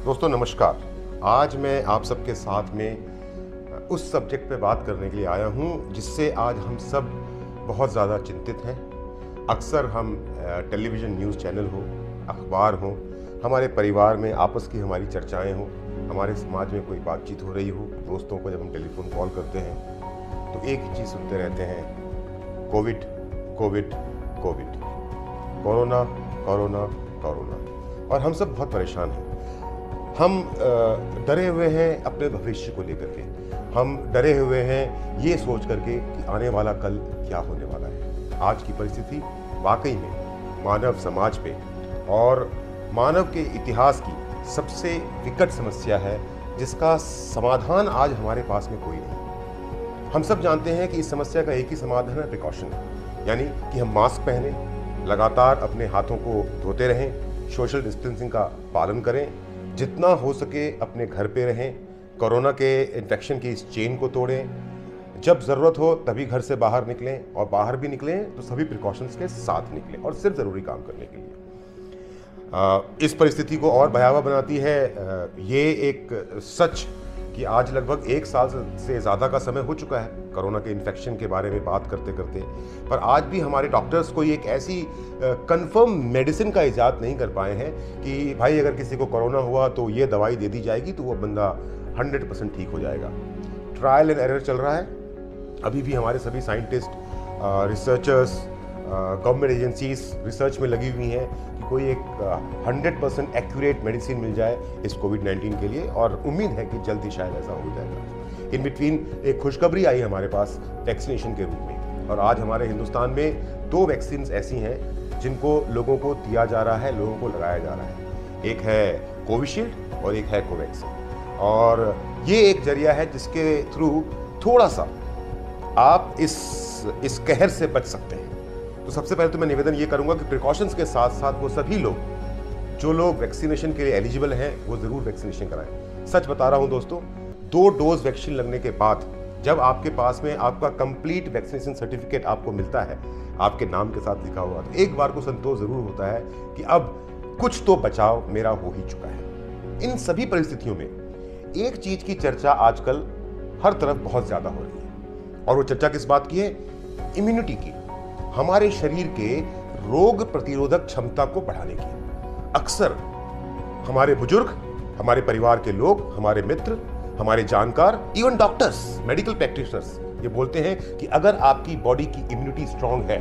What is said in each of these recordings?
दोस्तों नमस्कार। आज मैं आप सबके साथ में उस सब्जेक्ट पे बात करने के लिए आया हूँ जिससे आज हम सब बहुत ज़्यादा चिंतित हैं। अक्सर हम टेलीविज़न न्यूज़ चैनल हो, अखबार हो, हमारे परिवार में आपस की हमारी चर्चाएं हो, हमारे समाज में कोई बातचीत हो रही हो, दोस्तों को जब हम टेलीफोन कॉल करते हैं तो एक ही चीज़ सुनते रहते हैं, Covid Covid Covid, corona corona corona. और हम सब बहुत परेशान हैं। हम डरे हुए हैं अपने भविष्य को लेकर के। हम डरे हुए हैं ये सोच करके कि आने वाला कल क्या होने वाला है। आज की परिस्थिति वाकई में मानव समाज पे और मानव के इतिहास की सबसे विकट समस्या है जिसका समाधान आज हमारे पास में कोई नहीं। हम सब जानते हैं कि इस समस्या का एक ही समाधान है, प्रिकॉशन, यानी कि हम मास्क पहनें, लगातार अपने हाथों को धोते रहें, सोशल डिस्टेंसिंग का पालन करें, जितना हो सके अपने घर पे रहें, कोरोना के इन्फेक्शन की इस चेन को तोड़ें, जब ज़रूरत हो तभी घर से बाहर निकलें और बाहर भी निकलें तो सभी प्रिकॉशंस के साथ निकलें और सिर्फ ज़रूरी काम करने के लिए। इस परिस्थिति को और भयावह बनाती है ये एक सच कि आज लगभग 1 साल से ज़्यादा का समय हो चुका है कोरोना के इन्फेक्शन के बारे में बात करते करते, पर आज भी हमारे डॉक्टर्स कोई एक ऐसी कंफर्म मेडिसिन का इजाद नहीं कर पाए हैं कि भाई अगर किसी को कोरोना हुआ तो ये दवाई दे दी जाएगी तो वो बंदा 100% ठीक हो जाएगा। ट्रायल एंड एरर चल रहा है। अभी भी हमारे सभी scientist, researchers, government agencies research में लगी हुई हैं कि कोई एक 100% एक्यूरेट मेडिसिन मिल जाए इस कोविड-19 के लिए, और उम्मीद है कि जल्दी शायद ऐसा हो जाएगा। इन बिटवीन एक खुशखबरी आई हमारे पास वैक्सीनेशन के रूप में, और आज हमारे हिंदुस्तान में 2 वैक्सीन ऐसी हैं जिनको लोगों को दिया जा रहा है, लोगों को लगाया जा रहा है। एक है कोविशील्ड और एक है कोवैक्सीन, और ये एक जरिया है जिसके थ्रू थोड़ा सा आप इस कहर से बच सकते हैं। तो सबसे पहले तो मैं निवेदन ये करूंगा कि प्रिकॉशंस के साथ साथ वो सभी लोग जो लोग वैक्सीनेशन के लिए एलिजिबल हैं वो ज़रूर वैक्सीनेशन कराएं। सच बता रहा हूं दोस्तों, 2 डोज वैक्सीन लगने के बाद जब आपके पास में आपका कंप्लीट वैक्सीनेशन सर्टिफिकेट आपको मिलता है आपके नाम के साथ लिखा हुआ, तो एक बार को संतोष ज़रूर होता है कि अब कुछ तो बचाव मेरा हो ही चुका है। इन सभी परिस्थितियों में एक चीज़ की चर्चा आजकल हर तरफ बहुत ज़्यादा हो रही है, और वो चर्चा किस बात की है? इम्यूनिटी की, हमारे शरीर के रोग प्रतिरोधक क्षमता को बढ़ाने की। अक्सर हमारे बुजुर्ग, हमारे परिवार के लोग, हमारे मित्र, हमारे जानकार, इवन डॉक्टर्स, मेडिकल प्रैक्टिशनर्स ये बोलते हैं कि अगर आपकी बॉडी की इम्यूनिटी स्ट्रांग है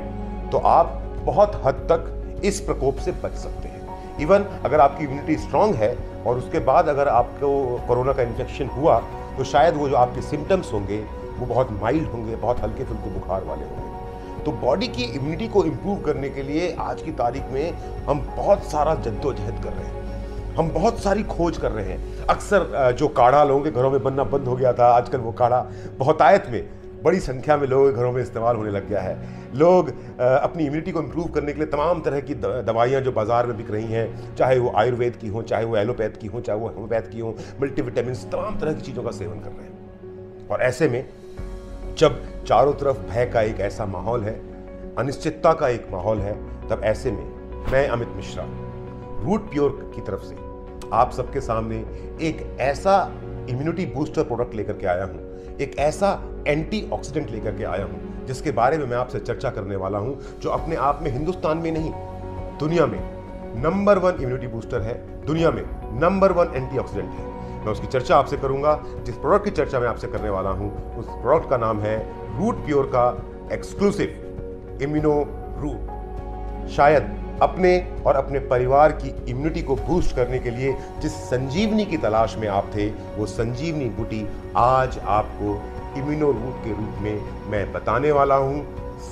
तो आप बहुत हद तक इस प्रकोप से बच सकते हैं। इवन अगर आपकी इम्यूनिटी स्ट्रांग है और उसके बाद अगर आपको कोरोना का इन्फेक्शन हुआ तो शायद वो जो आपके सिम्टम्स होंगे वो बहुत माइल्ड होंगे, बहुत हल्के फुल्के बुखार वाले होंगे। तो बॉडी की इम्यूनिटी को इम्प्रूव करने के लिए आज की तारीख में हम बहुत सारा जद्दोजहद कर रहे हैं, हम बहुत सारी खोज कर रहे हैं। अक्सर जो काढ़ा लोगों के घरों में बनना बंद हो गया था, आजकल वो काढ़ा बहुतायत में बड़ी संख्या में लोगों के घरों में इस्तेमाल होने लग गया है। लोग अपनी इम्यूनिटी को इम्प्रूव करने के लिए तमाम तरह की दवाइयाँ जो बाज़ार में बिक रही हैं, चाहे वो आयुर्वेद की हों, चाहे वो एलोपैथ की हों, चाहे वो होम्योपैथ की हों, मल्टीविटामिन, तमाम तरह की चीज़ों का सेवन कर रहे हैं। और ऐसे में जब चारों तरफ भय का एक ऐसा माहौल है, अनिश्चितता का एक माहौल है, तब ऐसे में मैं अमित मिश्रा रूट प्योर की तरफ से आप सबके सामने एक ऐसा इम्यूनिटी बूस्टर प्रोडक्ट लेकर के आया हूं, एक ऐसा एंटीऑक्सीडेंट लेकर के आया हूं जिसके बारे में मैं आपसे चर्चा करने वाला हूं, जो अपने आप में हिंदुस्तान में नहीं दुनिया में नंबर 1 इम्यूनिटी बूस्टर है, दुनिया में नंबर 1 एंटीऑक्सीडेंट है। मैं उसकी चर्चा आपसे करूंगा। जिस प्रोडक्ट की चर्चा मैं आपसे करने वाला हूं उस प्रोडक्ट का नाम है रूट प्योर का एक्सक्लूसिव इम्यूनो रूट। शायद अपने और अपने परिवार की इम्यूनिटी को बूस्ट करने के लिए जिस संजीवनी की तलाश में आप थे, वो संजीवनी बूटी आज आपको इम्यूनो रूट के रूप में मैं बताने वाला हूं,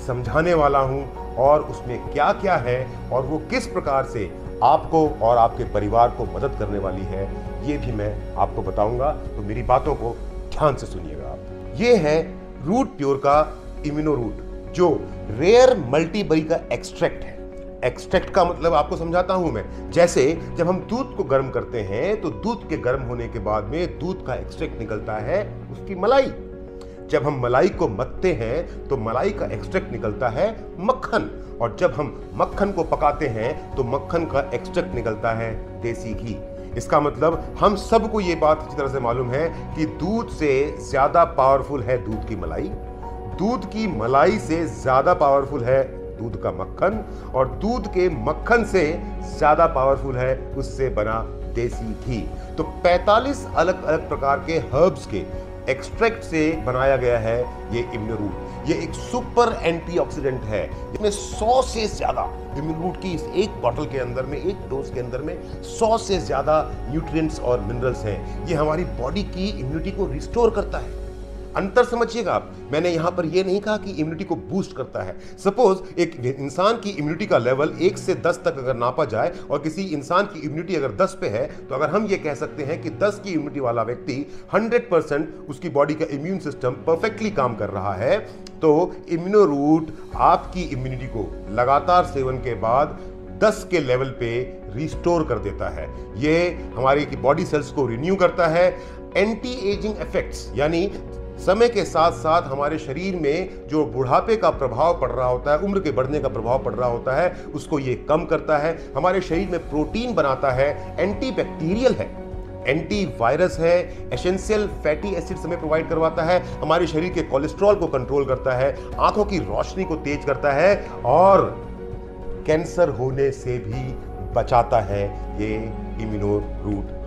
समझाने वाला हूं, और उसमें क्या क्या है और वो किस प्रकार से आपको और आपके परिवार को मदद करने वाली है, ये भी मैं आपको बताऊंगा। तो मेरी बातों को ध्यान से सुनिएगा आप। ये है रूट प्योर का इम्यूनो रूट, जो रेयर मल्टीबेरी का एक्सट्रैक्ट है। एक्सट्रैक्ट का मतलब आपको समझाता हूं मैं। जैसे जब हम दूध को गर्म करते हैं तो दूध के गर्म होने के बाद में दूध का एक्सट्रैक्ट निकलता है, उसकी मलाई। जब हम मलाई को मथते हैं तो मलाई का एक्सट्रैक्ट निकलता है मक्खन, और जब हम मक्खन को पकाते हैं तो मक्खन का एक्सट्रैक्ट निकलता है देसी घी। इसका मतलब हम सबको ये बात अच्छी तरह से मालूम है कि दूध से ज्यादा पावरफुल है दूध की मलाई, दूध की मलाई से ज्यादा पावरफुल है दूध का मक्खन, और दूध के मक्खन से ज्यादा पावरफुल है उससे बना देसी घी। तो 45 अलग अलग प्रकार के हर्ब्स के एक्सट्रैक्ट से बनाया गया है ये इम्यूनोरूट। ये एक सुपर एंटीऑक्सीडेंट है जिसमें 100 से ज्यादा इम्यूनोरूट की इस एक बॉटल के अंदर में, एक डोज के अंदर में 100 से ज्यादा न्यूट्रिएंट्स और मिनरल्स हैं। ये हमारी बॉडी की इम्यूनिटी को रिस्टोर करता है। अंतर समझिएगा आप, मैंने यहां पर यह नहीं कहा कि इम्यूनिटी को बूस्ट करता है। सपोज एक इंसान की इम्यूनिटी का लेवल 1 से 10 तक अगर नापा जाए और किसी इंसान की इम्यूनिटी अगर 10 पे है, तो अगर हम ये कह सकते हैं कि 10 की इम्यूनिटी वाला व्यक्ति 100% उसकी बॉडी का इम्यून सिस्टम परफेक्टली काम कर रहा है, तो इम्यूनोरूट आपकी इम्यूनिटी को लगातार सेवन के बाद 10 के लेवल पे रिस्टोर कर देता है। ये हमारी बॉडी सेल्स को रिन्यू करता है। एंटी एजिंग इफेक्ट्स, यानी समय के साथ साथ हमारे शरीर में जो बुढ़ापे का प्रभाव पड़ रहा होता है, उम्र के बढ़ने का प्रभाव पड़ रहा होता है, उसको ये कम करता है। हमारे शरीर में प्रोटीन बनाता है, एंटी बैक्टीरियल है, एंटी वायरस है, एसेंशियल फैटी एसिड्स हमें प्रोवाइड करवाता है, हमारे शरीर के कोलेस्ट्रॉल को कंट्रोल करता है, आंखों की रोशनी को तेज करता है और कैंसर होने से भी बचाता है ये इम्यूनोरूट।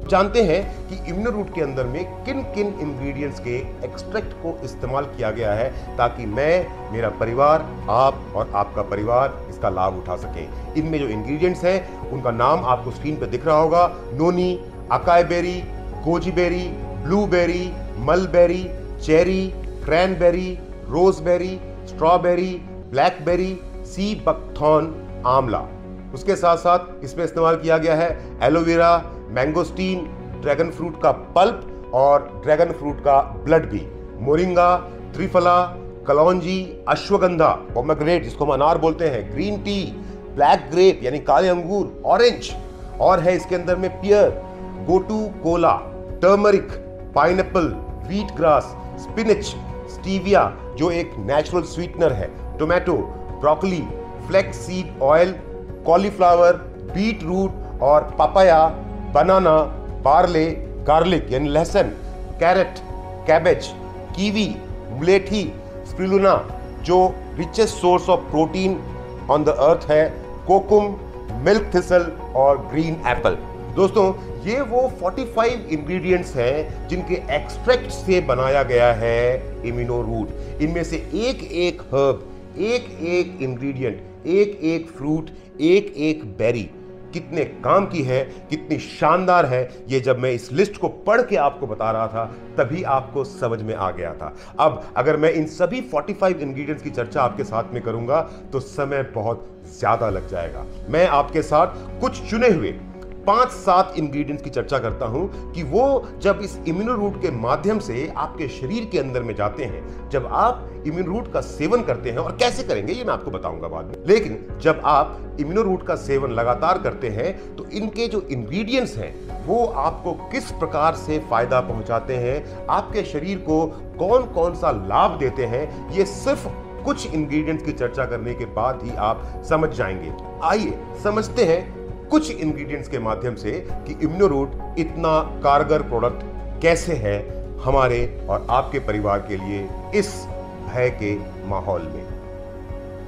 जानते हैं कि इम्यूनोरूट के अंदर में किन किन इंग्रेडिएंट्स के एक्सट्रैक्ट को इस्तेमाल किया गया है ताकि मैं, मेरा परिवार, आप और आपका परिवार इसका लाभ उठा सकें। इनमें जो इंग्रेडिएंट्स हैं उनका नाम आपको स्क्रीन पर दिख रहा होगा। Noni, acai berry, goji berry, blueberry, mulberry, cherry, cranberry, roseberry, strawberry, blackberry, sea buckthorn, आंवला। उसके साथ साथ इसमें इस्तेमाल किया गया है एलोवेरा, मैंगोस्टीन, ड्रैगन फ्रूट का पल्प और ड्रैगन फ्रूट का ब्लड भी, मोरिंगा, त्रिफला, कलौंजी, अश्वगंधा, पोमेग्रेनेट जिसको हम अनार बोलते हैं, ग्रीन टी, ब्लैक ग्रेप यानी काले अंगूर, ऑरेंज, और है इसके अंदर में pear, gotu kola, turmeric, pineapple, wheat grass, spinach, stevia जो एक नेचुरल स्वीटनर है, tomato, broccoli, flax seed oil, cauliflower, beet root और पपाया, बनाना, बार्ले, गार्लिक यानी लहसुन, कैरेट, कैबेज, कीवी, मुलेठी, स्पिरुलिना जो richest source of protein on the earth है, kokum, milk thistle और ग्रीन एप्पल। दोस्तों, ये वो 45 इंग्रेडिएंट्स हैं जिनके एक्सट्रैक्ट से बनाया गया है इम्यूनोरूट। इनमें से एक एक हर्ब, एक एक इंग्रेडिएंट, एक एक फ्रूट, एक एक बेरी कितने काम की है, कितनी शानदार है, ये जब मैं इस लिस्ट को पढ़ के आपको बता रहा था तभी आपको समझ में आ गया था। अब अगर मैं इन सभी 45 इंग्रेडिएंट्स की चर्चा आपके साथ में करूंगा तो समय बहुत ज्यादा लग जाएगा। मैं आपके साथ कुछ चुने हुए 5-7 इंग्रेडिएंट्स की चर्चा करता हूं कि वो जब इस इम्यूनोरूट के माध्यम से आपके शरीर के अंदर में जाते हैं, जब आप इम्यूनोरूट का सेवन करते हैं, और कैसे करेंगे ये मैं आपको बताऊंगा बाद में, लेकिन जब आप इम्यूनोरूट का सेवन लगातार करते हैं तो इनके जो इंग्रेडिएंट्स हैं वो आपको किस प्रकार से फायदा पहुंचाते हैं, आपके शरीर को कौन कौन सा लाभ देते हैं, ये सिर्फ कुछ इंग्रेडिएंट्स की चर्चा करने के बाद ही आप समझ जाएंगे। आइए समझते हैं कुछ इंग्रेडिएंट्स के माध्यम से कि इम्यूनोरूट इतना कारगर प्रोडक्ट कैसे है हमारे और आपके परिवार के लिए इस भय के माहौल में।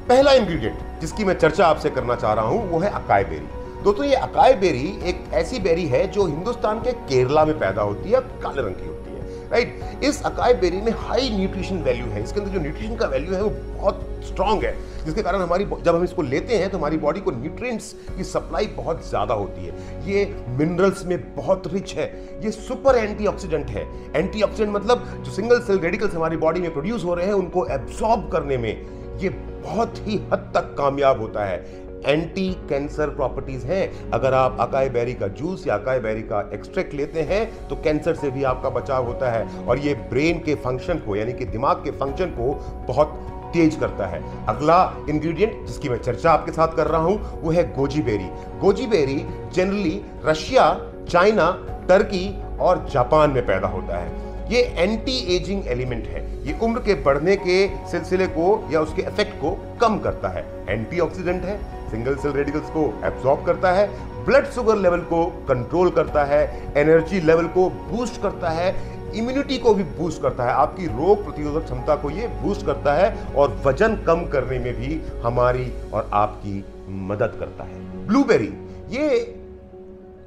पहला इंग्रेडिएंट जिसकी मैं चर्चा आपसे करना चाह रहा हूं वो है अकाई बेरी। दोस्तों, ये अकाई बेरी एक ऐसी बेरी है जो हिंदुस्तान के केरला में पैदा होती है, काले रंग की होती है, राइट। इस अकाई बेरी में हाई न्यूट्रिशन वैल्यू है, इसके अंदर जो न्यूट्रिशन का वैल्यू है वो बहुत स्ट्रांग है, जिसके कारण हमारी जब हम इसको लेते हैं तो हमारी बॉडी को न्यूट्रिएंट्स की सप्लाई बहुत ज्यादा होती है। ये मिनरल्स में बहुत रिच है, ये सुपर एंटीऑक्सीडेंट है। एंटीऑक्सीडेंट मतलब जो सिंगल सेल रेडिकल्स हमारी बॉडी में प्रोड्यूस हो रहे हैं उनको एब्सॉर्ब करने में ये बहुत ही हद तक कामयाब होता है। एंटी कैंसर प्रॉपर्टीज हैं। अगर आप अकाई बेरी का जूस या अकाई बेरी का एक्सट्रैक्ट लेते हैं तो कैंसर से भी आपका बचाव होता है, और ये ब्रेन के फंक्शन को यानी कि दिमाग के फंक्शन को बहुत तेज करता है। अगला इंग्रेडिएंट जिसकी मैं चर्चा आपके साथ कर रहा हूं वो है goji berry. Goji berry generally Russia, China, Turkey और जापान में पैदा होता है। ये एंटी एजिंग एलिमेंट है, ये उम्र के बढ़ने के सिलसिले को या उसके इफेक्ट को कम करता है। एंटीऑक्सीडेंट है, सिंगल सेल रेडिकल्स को एब्जॉर्ब करता है, ब्लड शुगर लेवल को कंट्रोल करता है, एनर्जी लेवल को बूस्ट करता है, इम्यूनिटी को भी बूस्ट करता है, आपकी रोग प्रतिरोधक क्षमता को ये बूस्ट करता है और वजन कम करने में भी हमारी और आपकी मदद करता है। ब्लूबेरी ये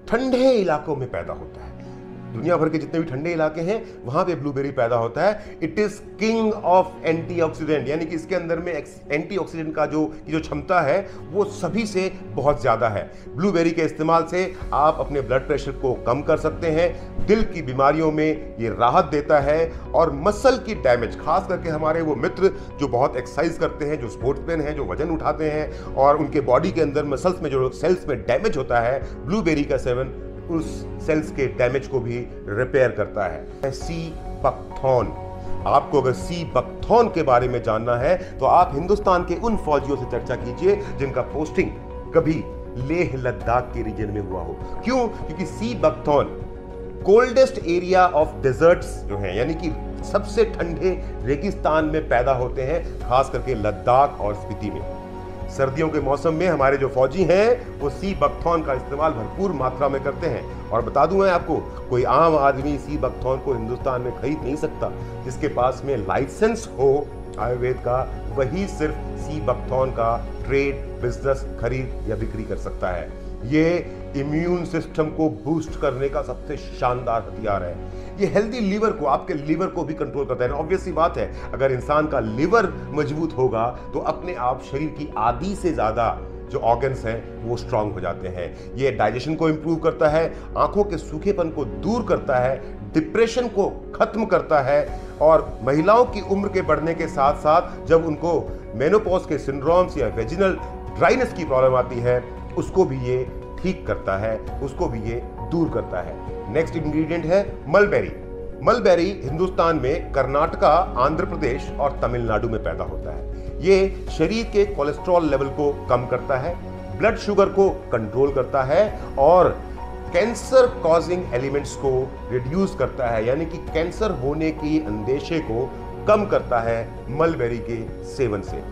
ठंडे इलाकों में पैदा होता है। दुनिया भर के जितने भी ठंडे इलाके हैं वहां पे ब्लूबेरी पैदा होता है। It is king of antioxidant, यानी कि इसके अंदर में एंटीऑक्सीडेंट का जो क्षमता है वो सभी से बहुत ज्यादा है। ब्लूबेरी के इस्तेमाल से आप अपने ब्लड प्रेशर को कम कर सकते हैं, दिल की बीमारियों में ये राहत देता है और मसल की डैमेज, खास करके हमारे वो मित्र जो बहुत एक्सरसाइज करते हैं, जो स्पोर्ट्समैन हैं, जो वजन उठाते हैं और उनके बॉडी के अंदर मसल्स में जो सेल्स में डैमेज होता है, ब्लूबेरी का सेवन उस सेल्स के डैमेज को भी रिपेयर करता है। सी बकथॉर्न, आपको अगर सी बकथॉर्न के बारे में जानना है तो आप हिंदुस्तान के उन फौजियों से चर्चा कीजिए जिनका पोस्टिंग कभी लेह लद्दाख के रीजन में हुआ हो। क्यों? क्योंकि sea buckthorn coldest area of desserts जो हैं, यानी कि सबसे ठंडे रेगिस्तान में पैदा होते हैं, खास करके लद्दाख और स्पीति में। सर्दियों के मौसम में हमारे जो फौजी हैं वो सी बकथॉर्न का इस्तेमाल भरपूर मात्रा में करते हैं। और बता दूं मैं आपको, कोई आम आदमी सी बकथॉर्न को हिंदुस्तान में खरीद नहीं सकता। जिसके पास में लाइसेंस हो आयुर्वेद का, वही सिर्फ सी बकथॉर्न का ट्रेड बिजनेस खरीद या बिक्री कर सकता है। ये इम्यून सिस्टम को बूस्ट करने का सबसे शानदार हथियार है। ये हेल्दी लीवर को, आपके लीवर को भी कंट्रोल करता है। ऑब्वियस सी बात है, अगर इंसान का लीवर मजबूत होगा तो अपने आप शरीर की आधी से ज्यादा जो ऑर्गन्स हैं वो स्ट्रांग हो जाते हैं। ये डाइजेशन को इंप्रूव करता है, आंखों के सूखेपन को दूर करता है, डिप्रेशन को खत्म करता है और महिलाओं की उम्र के बढ़ने के साथ साथ जब उनको मेनोपॉज के सिंड्रोम्स या वेजिनल ड्राइनेस की प्रॉब्लम आती है उसको भी ये ठीक करता है, उसको भी ये दूर करता है। नेक्स्ट इंग्रेडिएंट है मलबेरी। मलबेरी हिंदुस्तान में कर्नाटका, आंध्र प्रदेश और तमिलनाडु में पैदा होता है। ये शरीर के कोलेस्ट्रॉल लेवल को कम करता है, ब्लड शुगर को कंट्रोल करता है और कैंसर कॉजिंग एलिमेंट्स को रिड्यूस करता है, यानी कि कैंसर होने की अंदेशे को कम करता है मलबेरी के सेवन से।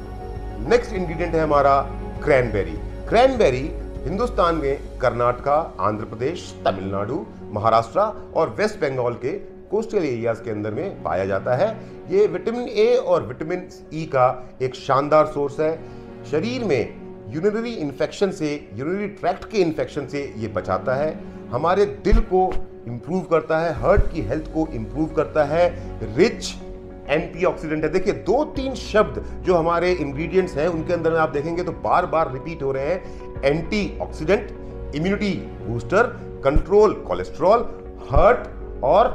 नेक्स्ट इंग्रेडिएंट है हमारा क्रैनबेरी। क्रैनबेरी हिंदुस्तान में कर्नाटका, आंध्र प्रदेश, तमिलनाडु, महाराष्ट्र और वेस्ट बंगाल के कोस्टल एरियाज के अंदर में पाया जाता है। ये विटामिन ए और विटामिन ई का एक शानदार सोर्स है। शरीर में यूरिनरी इन्फेक्शन से, यूरिनरी ट्रैक्ट के इन्फेक्शन से ये बचाता है, हमारे दिल को इंप्रूव करता है, हार्ट की हेल्थ को इंप्रूव करता है, रिच एंटीऑक्सीडेंट है। देखिए 2-3 शब्द जो हमारे इंग्रेडिएंट्स हैं उनके अंदर में आप देखेंगे तो बार बार रिपीट हो रहे हैं। Antioxidant, immunity booster, control cholesterol, heart और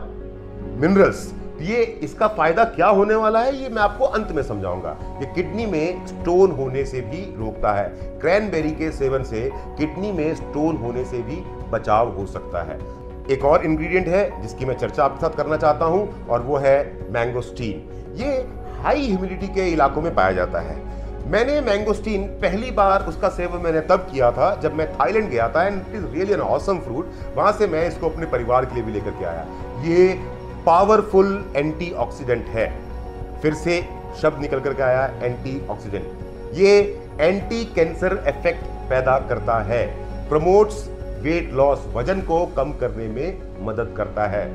मिनरल्स। ये इसका फायदा क्या होने वाला है ये मैं आपको अंत में समझाऊंगा। ये किडनी में स्टोन होने से भी रोकता है। क्रैनबेरी के सेवन से किडनी में स्टोन होने से भी बचाव हो सकता है। एक और इंग्रेडिएंट है जिसकी मैं चर्चा आपके साथ करना चाहता हूं और वो है मैंगोस्टीन। ये हाई ह्यूमिडिटी के इलाकों में पाया जाता है। मैंने मैंगोस्टीन पहली बार उसका सेवन मैंने तब किया था जब मैं थाईलैंड गया था and it is really an awesome fruit. वहां से मैं इसको अपने परिवार के लिए भी लेकर के आया। ये पावरफुल एंटीऑक्सीडेंट है। फिर से शब्द निकल करके आया, एंटीऑक्सीडेंट। ये एंटी कैंसर इफेक्ट पैदा करता है, प्रमोट्स वेट लॉस, वजन को कम करने में मदद करता है,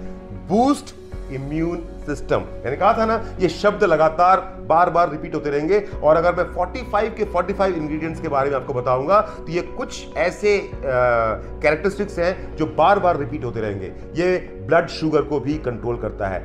बूस्ट इम्यून सिस्टम। मैंने कहा था ना ये शब्द लगातार बार बार रिपीट होते रहेंगे और अगर मैं 45 के 45 इंग्रेडिएंट्स के बारे में आपको बताऊंगा तो ये कुछ ऐसे कैरेक्टरिस्टिक्स हैं जो बार बार रिपीट होते रहेंगे। ये ब्लड शुगर को भी कंट्रोल करता है।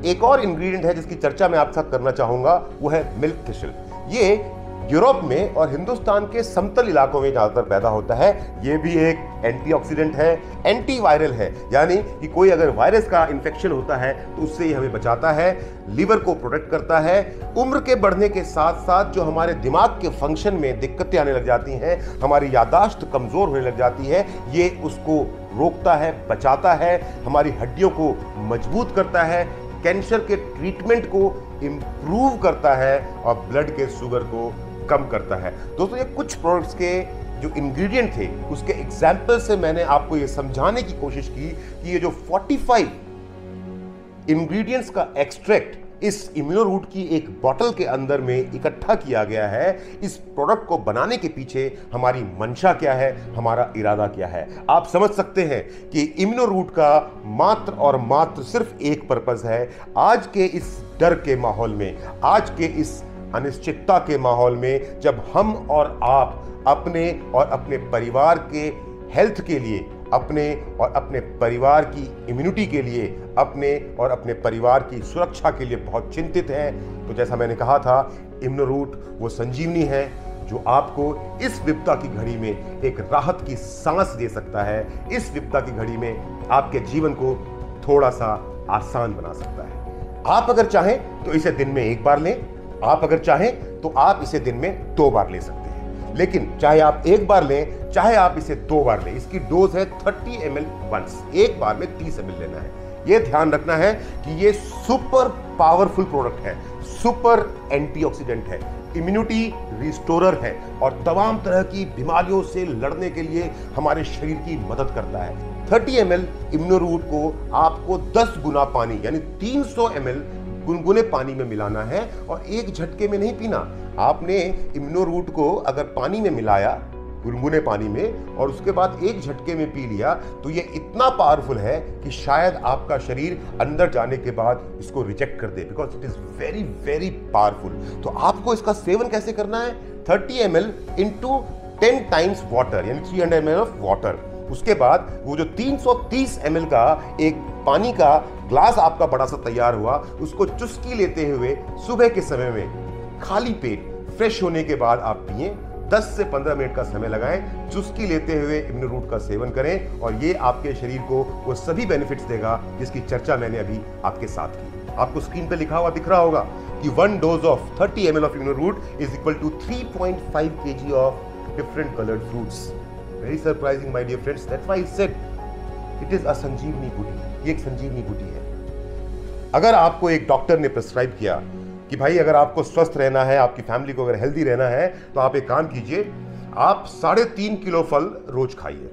एक और इंग्रेडिएंट है जिसकी चर्चा मैं आपके साथ करना चाहूंगा, वो है मिल्क थिसिल। ये यूरोप में और हिंदुस्तान के समतल इलाकों में ज्यादातर पैदा होता है। ये भी एक एंटीऑक्सीडेंट है, एंटीवायरल है, यानी कि कोई अगर वायरस का इन्फेक्शन होता है तो उससे ये हमें बचाता है, लीवर को प्रोटेक्ट करता है। उम्र के बढ़ने के साथ साथ जो हमारे दिमाग के फंक्शन में दिक्कतें आने लग जाती हैं, हमारी याददाश्त कमजोर होने लग जाती है, ये उसको रोकता है, बचाता है, हमारी हड्डियों को मजबूत करता है, कैंसर के ट्रीटमेंट को इंप्रूव करता है और ब्लड के शुगर को कम करता है। दोस्तों ये कुछ प्रोडक्ट्स के जो इंग्रेडिएंट थे उसके एग्जाम्पल से मैंने आपको ये समझाने की कोशिश की कि ये जो 45 इंग्रेडिएंट्स का एक्सट्रैक्ट इस इम्यूनोरूट की एक बोतल के अंदर में इकट्ठा किया गया है। इस प्रोडक्ट को बनाने के पीछे हमारी मंशा क्या है, हमारा इरादा क्या है। आप समझ सकते हैं कि इम्यूनोरूट का मात्र और मात्र सिर्फ एक पर्पस है। आज के इस डर के माहौल में, आज के इस अनिश्चितता के माहौल में, जब हम और आप अपने और अपने परिवार के हेल्थ के लिए, अपने और अपने परिवार की इम्यूनिटी के लिए, अपने और अपने परिवार की सुरक्षा के लिए बहुत चिंतित हैं, तो जैसा मैंने कहा था, इम्यूनोरूट वो संजीवनी है जो आपको इस विपदा की घड़ी में एक राहत की सांस दे सकता है। इस विपदा की घड़ी में आपके जीवन को थोड़ा सा आसान बना सकता है। आप अगर चाहें तो इसे दिन में एक बार लें, आप अगर चाहें तो आप इसे दिन में 2 बार ले सकते हैं। लेकिन चाहे आप एक बार लें, चाहे आप इसे 2 बार लें, इसकी डोज है 30 ml वंस, एक बार में 30 ml लेना है। यह ध्यान रखना है कि यह सुपर पावरफुल प्रोडक्ट है, सुपर एंटीऑक्सीडेंट है, इम्यूनिटी रिस्टोरर है और तमाम तरह की बीमारियों से लड़ने के लिए हमारे शरीर की मदद करता है। 30 ml इम्यूनोरूट को आपको 10 गुना पानी यानी 300 ml गुनगुने पानी में मिलाना है और एक झटके में नहीं पीना। आपने इम्यूनोरूट को अगर पानी में मिलाया, गुनगुने पानी में, और उसके बाद एक झटके में पी लिया, तो ये इतना पावरफुल है कि शायद आपका शरीर अंदर जाने के बाद इसको रिजेक्ट कर दे, because it is very very powerful. तो आपको इसका सेवन कैसे करना है? 30 ml इंटू 10 टाइम्स वाटर यानी 300 ml ऑफ वाटर। उसके बाद वो जो 330 ml का एक पानी का ग्लास आपका बड़ा सा तैयार हुआ, उसको चुस्की लेते हुए सुबह के समय में खाली पेट फ्रेश होने के बाद आप पिए। 10 से 15 मिनट का समय लगाएं, चुस्की लेते हुए इम्यूनोरूट का सेवन करें और ये आपके शरीर को वो सभी बेनिफिट्स देगा जिसकी चर्चा मैंने अभी आपके साथ की। आपको स्क्रीन पे लिखा हुआ दिख रहा होगा कि 1 dose of 30 ml of Immunoroot is equal to 3.5 kg of different coloured fruits. Very surprising my dear friends, that's why I said it is a sanjeevani booti. ये एक संजीवनी बूटी है। अगर आपको एक डॉक्टर ने प्रिस्क्राइब किया कि भाई अगर आपको स्वस्थ रहना है, आपकी फैमिली को अगर हेल्दी रहना है, तो आप एक काम कीजिए, आप 3.5 किलो फल रोज खाइए।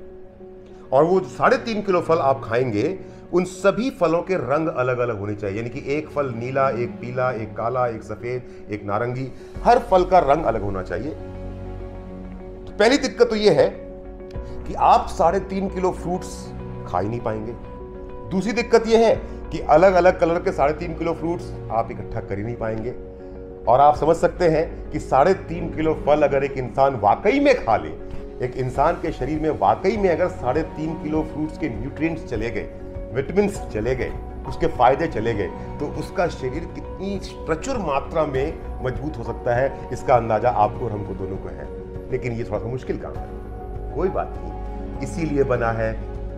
और वो 3.5 किलो फल आप खाएंगे, उन सभी फलों के रंग अलग अलग होने चाहिए, यानी कि एक फल नीला, एक पीला, एक काला, एक सफेद, एक नारंगी, हर फल का रंग अलग होना चाहिए। तो पहली दिक्कत तो यह है कि आप 3.5 किलो फ्रूट्स खा ही नहीं पाएंगे। दूसरी दिक्कत यह है कि अलग अलग कलर के 3.5 किलो फ्रूट्स आप इकट्ठा कर ही नहीं पाएंगे। और आप समझ सकते हैं कि 3.5 किलो फल अगर एक इंसान वाकई में खा ले, एक इंसान के शरीर में वाकई में अगर 3.5 किलो फ्रूट्स के न्यूट्रिएंट्स चले गए, विटामिन्स चले गए, उसके फायदे चले गए, तो उसका शरीर कितनी प्रचुर मात्रा में मजबूत हो सकता है, इसका अंदाजा आपको और हमको दोनों को है। लेकिन ये थोड़ा सा मुश्किल काम है, कोई बात नहीं, इसीलिए बना है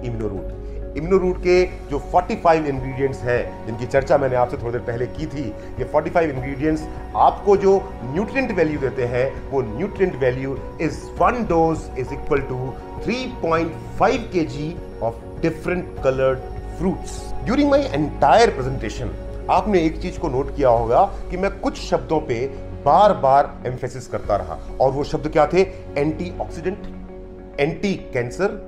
इम्यूनोरूट। इम्यूनोरूट के जो 45 इंग्रेडिएंट्स हैं, जिनकी चर्चा मैंने आपसे थोड़ी देर पहले की थी, ये 45 इंग्रेडिएंट्स आपको जो न्यूट्रिएंट वैल्यू देते हैं, वो nutrient value is 1 dose is equal to 3.5 kg of different coloured fruits. During my entire presentation आपने एक चीज को नोट किया होगा कि मैं कुछ शब्दों पे बार बार एम्फेसिस करता रहा, और वो शब्द क्या थे? Antioxidant, anti cancer,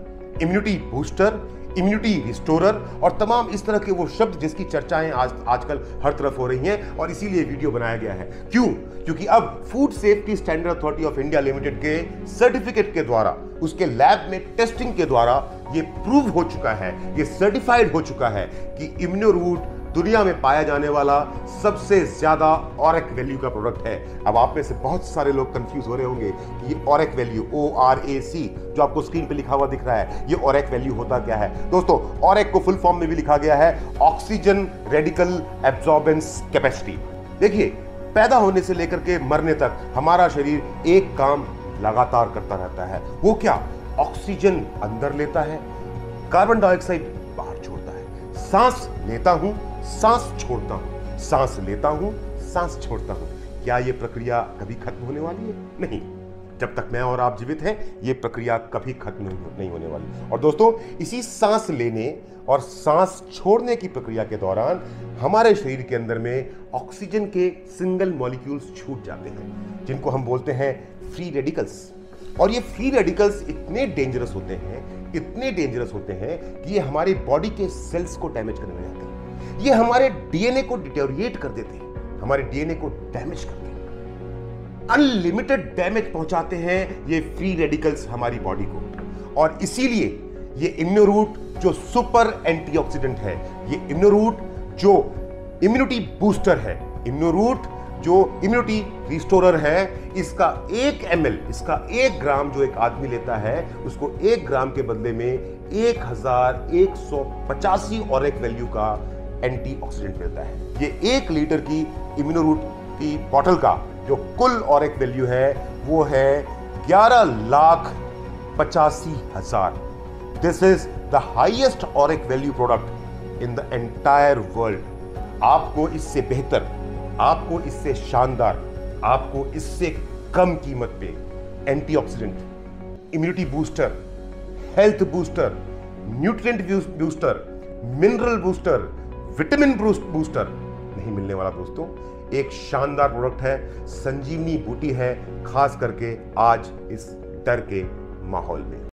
immunity booster, immunity restorer और तमाम इस तरह के वो शब्द जिसकी चर्चाएं आजकल हर तरफ हो रही हैं, और इसीलिए वीडियो बनाया गया है। क्यों? क्योंकि अब food safety standard authority of India limited के सर्टिफिकेट के द्वारा, उसके लैब में टेस्टिंग के द्वारा ये प्रूव हो चुका है, ये सर्टिफाइड हो चुका है कि इम्यूनोरूट दुनिया में पाया जाने वाला सबसे ज्यादा ऑरेक वैल्यू का प्रोडक्ट है। अब आप में से बहुत सारे लोग कंफ्यूज हो रहे होंगे कि ये ऑरेक वैल्यू, ORAC, जो आपको स्क्रीन पे लिखा हुआ दिख रहा है, ये ऑरेक वैल्यू होता क्या है? दोस्तों, ऑरेक को फुल फॉर्म में भी लिखा गया है ऑक्सीजन रेडिकल एब्जॉर्बेंस कैपेसिटी। देखिए, पैदा होने से लेकर के मरने तक हमारा शरीर एक काम लगातार करता रहता है। वो क्या? ऑक्सीजन अंदर लेता है, कार्बन डाइऑक्साइड बाहर छोड़ता है। सांस लेता हूं, सांस छोड़ता हूं, सांस लेता हूं, सांस छोड़ता हूं। क्या यह प्रक्रिया कभी खत्म होने वाली है? नहीं। जब तक मैं और आप जीवित हैं, यह प्रक्रिया कभी खत्म नहीं होने वाली। और दोस्तों, इसी सांस लेने और सांस छोड़ने की प्रक्रिया के दौरान हमारे शरीर के अंदर में ऑक्सीजन के सिंगल मॉलिक्यूल्स छूट जाते हैं, जिनको हम बोलते हैं फ्री रेडिकल्स। और ये फ्री रेडिकल्स इतने डेंजरस होते हैं, इतने डेंजरस होते हैं कि ये हमारी बॉडी के सेल्स को डैमेज करने लग जाते हैं। ये हमारे डीएनए को डिटेरिएट कर देते हैं। हमारे डीएनए को डैमेज करते हैं, अनलिमिटेड डैमेज पहुंचाते हैं ये फ्री रेडिकल्स हमारी बॉडी को। और इसीलिए ये इम्यूनोरूट जो सुपर एंटीऑक्सीडेंट है, ये इम्यूनोरूट जो इम्यूनिटी बूस्टर है, इम्यूनोरूट जो इम्यूनिटी रिस्टोरर है, इसका 1 ml, इसका 1 ग्राम जो एक आदमी लेता है, उसको 1 ग्राम के बदले में 1185 ऑरिक वैल्यू का एंटीऑक्सीडेंट मिलता है। ये 1 लीटर की इम्यूनोरूट की बॉटल का जो कुल ऑरिक वैल्यू है वो है 11,85,000। This is the highest Auric value product in the entire world. आपको इससे बेहतर, आपको इससे शानदार, आपको इससे कम कीमत पे antioxidant, immunity booster, health booster, nutrient booster, mineral booster, vitamin booster नहीं मिलने वाला दोस्तों। एक शानदार प्रोडक्ट है, संजीवनी बूटी है, खास करके आज इस डर के माहौल में।